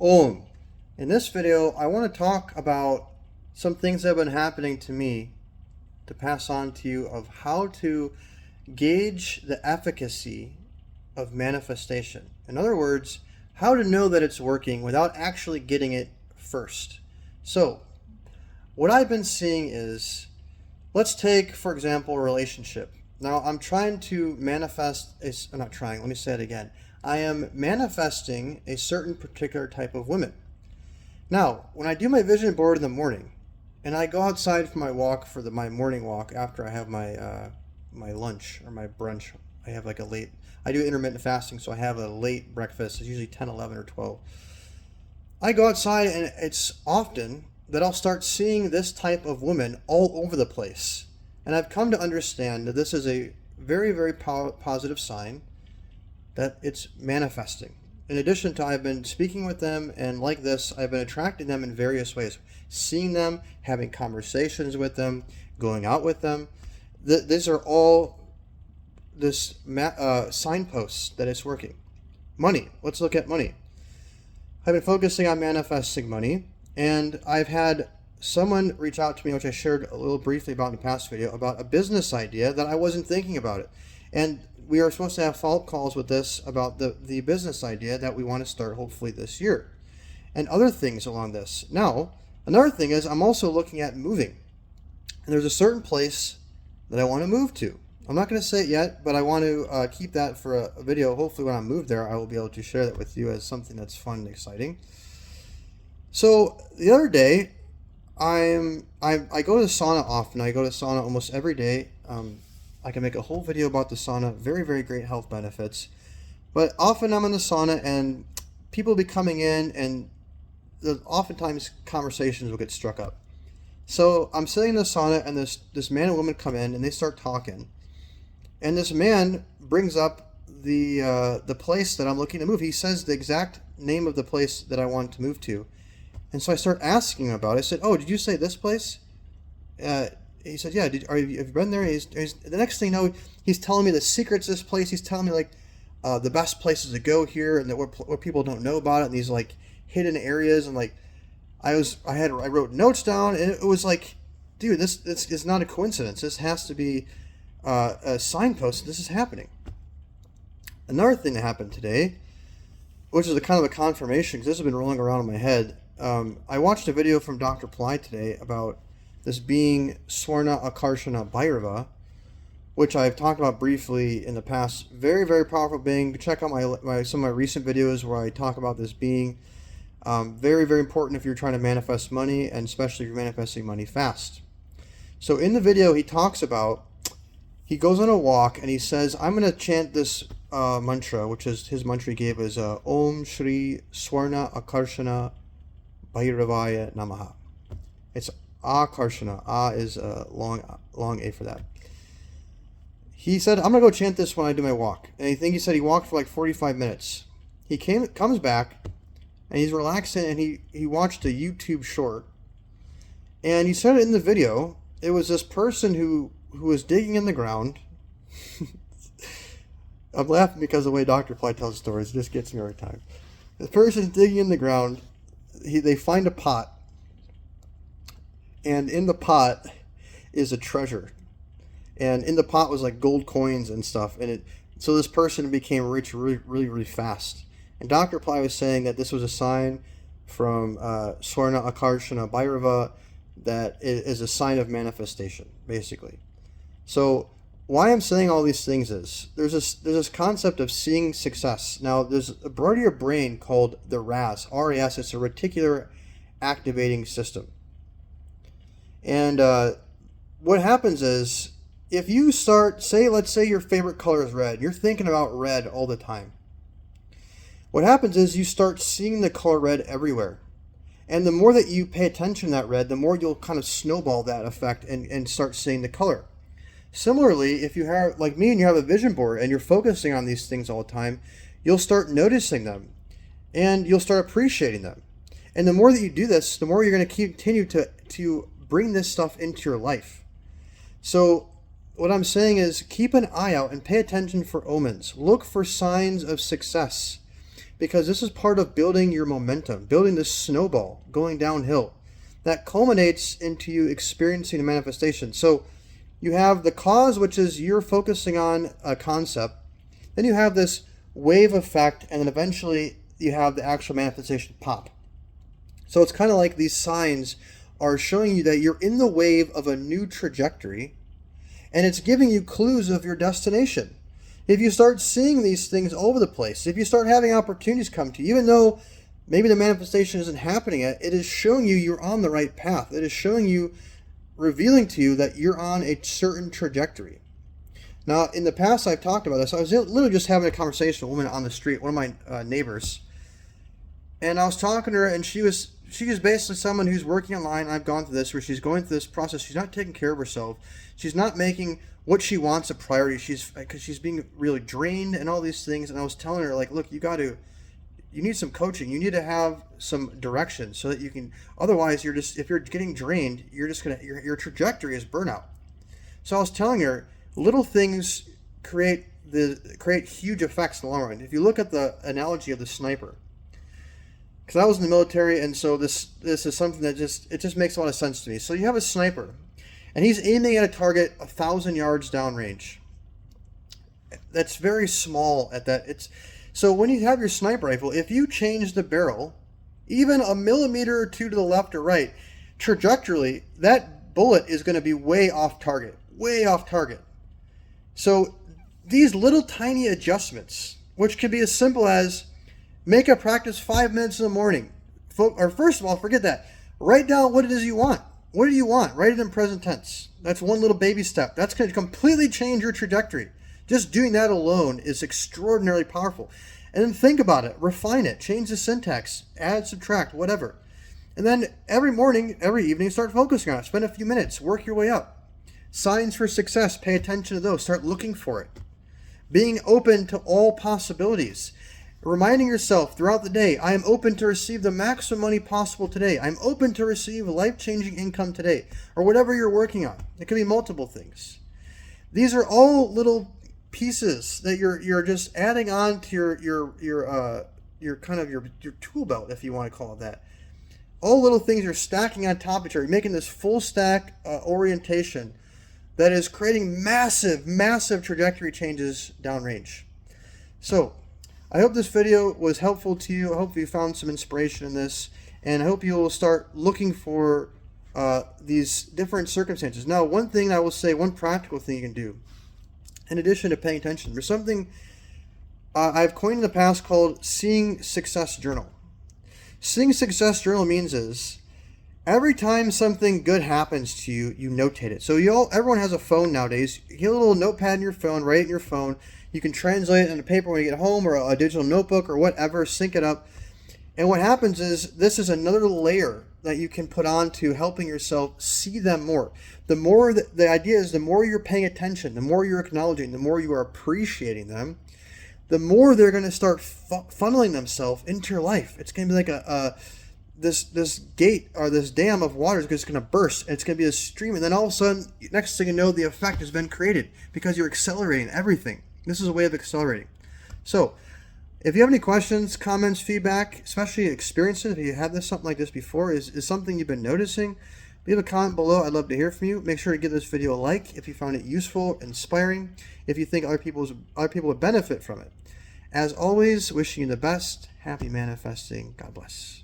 Om. In this video, I want to talk about some things that have been happening to me to pass on to you of how to gauge the efficacy of manifestation. In other words, how to know that it's working without actually getting it first. So, what I've been seeing is, let's take, for example, a relationship. Now, I'm trying to manifest, I'm not trying, let me say it again. I am manifesting a certain particular type of women. Now, when I do my vision board in the morning, and I go outside for my walk, for my morning walk after I have my lunch or my brunch, I have like a late, I do intermittent fasting, so I have a late breakfast. It's usually 10, 11, or 12. I go outside, and it's often that I'll start seeing this type of woman all over the place. And I've come to understand that this is a very, very positive sign that it's manifesting. In addition to, I've been speaking with them, and like this, I've been attracting them in various ways. Seeing them, having conversations with them, going out with them. These are all signposts that it's working. Money. Let's look at money. I've been focusing on manifesting money, and I've had someone reach out to me, which I shared a little briefly about in the past video, about a business idea that I wasn't thinking about it. And we are supposed to have follow-up calls with this about the business idea that we want to start hopefully this year. And other things along this. Now, another thing is I'm also looking at moving. And there's a certain place that I want to move to. I'm not going to say it yet, but I want to keep that for a video. Hopefully when I move there, I will be able to share that with you as something that's fun and exciting. So the other day, I go to the sauna often. I go to sauna almost every day. I can make a whole video about the sauna. Very, very great health benefits. But often I'm in the sauna and people will be coming in, and oftentimes conversations will get struck up. So I'm sitting in the sauna, and this man and woman come in, and they start talking. And this man brings up the place that I'm looking to move. He says the exact name of the place that I want to move to. And so I start asking him about it. I said, "Oh, did you say this place?" He said, "Yeah. Have you been there?" The next thing you know, he's telling me the secrets of this place. He's telling me like the best places to go here, and that what people don't know about it, and these like hidden areas. And like I wrote notes down, and it was like, dude, this is not a coincidence. This has to be a signpost. This is happening. Another thing that happened today, which is a kind of a confirmation, because this has been rolling around in my head. I watched a video from Dr. Ply today about this being Swarna Akarshana Bhairava, which I've talked about briefly in the past. Very, very powerful being. Check out some of my recent videos where I talk about this being. Very, very important if you're trying to manifest money, and especially if you're manifesting money fast. So in the video, he goes on a walk, and he says, I'm going to chant this mantra, which is his mantra he gave is Om Shri Swarna Akarshana Bhairavaya Namaha. It's Akarshana. is a long A for that. He said, I'm going to go chant this when I do my walk. And I think he said he walked for like 45 minutes. He comes back, and he's relaxing, and he watched a YouTube short. And he said it in the video. It was this person who was digging in the ground. I'm laughing because the way Dr. Ply tells stories, it just gets me every time. The person's digging in the ground. They find a pot, and in the pot is a treasure, and in the pot was like gold coins and stuff, and so this person became rich really, really, really fast. And Dr. Ply was saying that this was a sign from Swarna Akarshana Bhairava, that it is a sign of manifestation, basically. So why I'm saying all these things is there's this concept of seeing success. Now, there's a part of your brain called the RAS. RAS, it's a reticular activating system. And what happens is, if you start, let's say your favorite color is red. You're thinking about red all the time. What happens is you start seeing the color red everywhere. And the more that you pay attention to that red, the more you'll kind of snowball that effect and start seeing the color. Similarly, if you have, like me, and you have a vision board and you're focusing on these things all the time, you'll start noticing them and you'll start appreciating them. And the more that you do this, the more you're going to continue to bring this stuff into your life. So what I'm saying is keep an eye out and pay attention for omens. Look for signs of success. because this is part of building your momentum, building this snowball going downhill that culminates into you experiencing a manifestation. So you have the cause, which is you're focusing on a concept. Then you have this wave effect, and then eventually you have the actual manifestation pop. So it's kind of like these signs are showing you that you're in the wave of a new trajectory, and it's giving you clues of your destination. If you start seeing these things over the place, if you start having opportunities come to you, even though maybe the manifestation isn't happening yet, it is showing you you're on the right path. It is showing you, revealing to you that you're on a certain trajectory. Now, in the past, I've talked about this. I was literally just having a conversation with a woman on the street, one of my neighbors, and I was talking to her, and she is basically someone who's working online. I've gone through this, where she's going through this process. She's not taking care of herself. She's not making what she wants a priority. Because she's being really drained and all these things. And I was telling her, like, look, you need some coaching. You need to have some direction so that you can. Otherwise, if you're getting drained, your trajectory is burnout. So I was telling her, little things create huge effects in the long run. If you look at the analogy of the sniper. Because I was in the military, and so this is something that just makes a lot of sense to me. So you have a sniper, and he's aiming at a target 1,000 yards downrange. That's very small at that. So when you have your sniper rifle, if you change the barrel, even a millimeter or two to the left or right, trajectorily, that bullet is going to be way off target. Way off target. So these little tiny adjustments, which can be as simple as make a practice 5 minutes in the morning. Or first of all, forget that. Write down what it is you want. What do you want? Write it in present tense. That's one little baby step. That's going to completely change your trajectory. Just doing that alone is extraordinarily powerful. And then think about it. Refine it. Change the syntax. Add, subtract, whatever. And then every morning, every evening, start focusing on it. Spend a few minutes. Work your way up. Signs for success. Pay attention to those. Start looking for it. Being open to all possibilities. Reminding yourself throughout the day, I am open to receive the maximum money possible today. I'm open to receive life-changing income today, or whatever you're working on. It could be multiple things. These are all little pieces that you're just adding on to your tool belt, if you want to call it that. All little things you're stacking on top of each other. You're making this full stack orientation that is creating massive, massive trajectory changes downrange. So, I hope this video was helpful to you. I hope you found some inspiration in this, and I hope you will start looking for these different circumstances. Now, one thing I will say, one practical thing you can do, in addition to paying attention, there's something I've coined in the past called Seeing Success Journal. Seeing Success Journal means is every time something good happens to you, you notate it. So everyone has a phone nowadays. You get a little notepad in your phone, write it in your phone. You can translate it into paper when you get home, or a digital notebook or whatever, sync it up. And what happens is this is another layer that you can put on to helping yourself see them more. The idea is the more you're paying attention, the more you're acknowledging, the more you are appreciating them, the more they're going to start funneling themselves into your life. It's going to be like this gate or this dam of water is just going to burst, and it's going to be a stream. And then all of a sudden, next thing you know, the effect has been created because you're accelerating everything. This is a way of accelerating. So, if you have any questions, comments, feedback, especially experiences, if you had something like this before, is something you've been noticing, leave a comment below. I'd love to hear from you. Make sure to give this video a like if you found it useful, inspiring, if you think other people would benefit from it. As always, wishing you the best. Happy manifesting. God bless.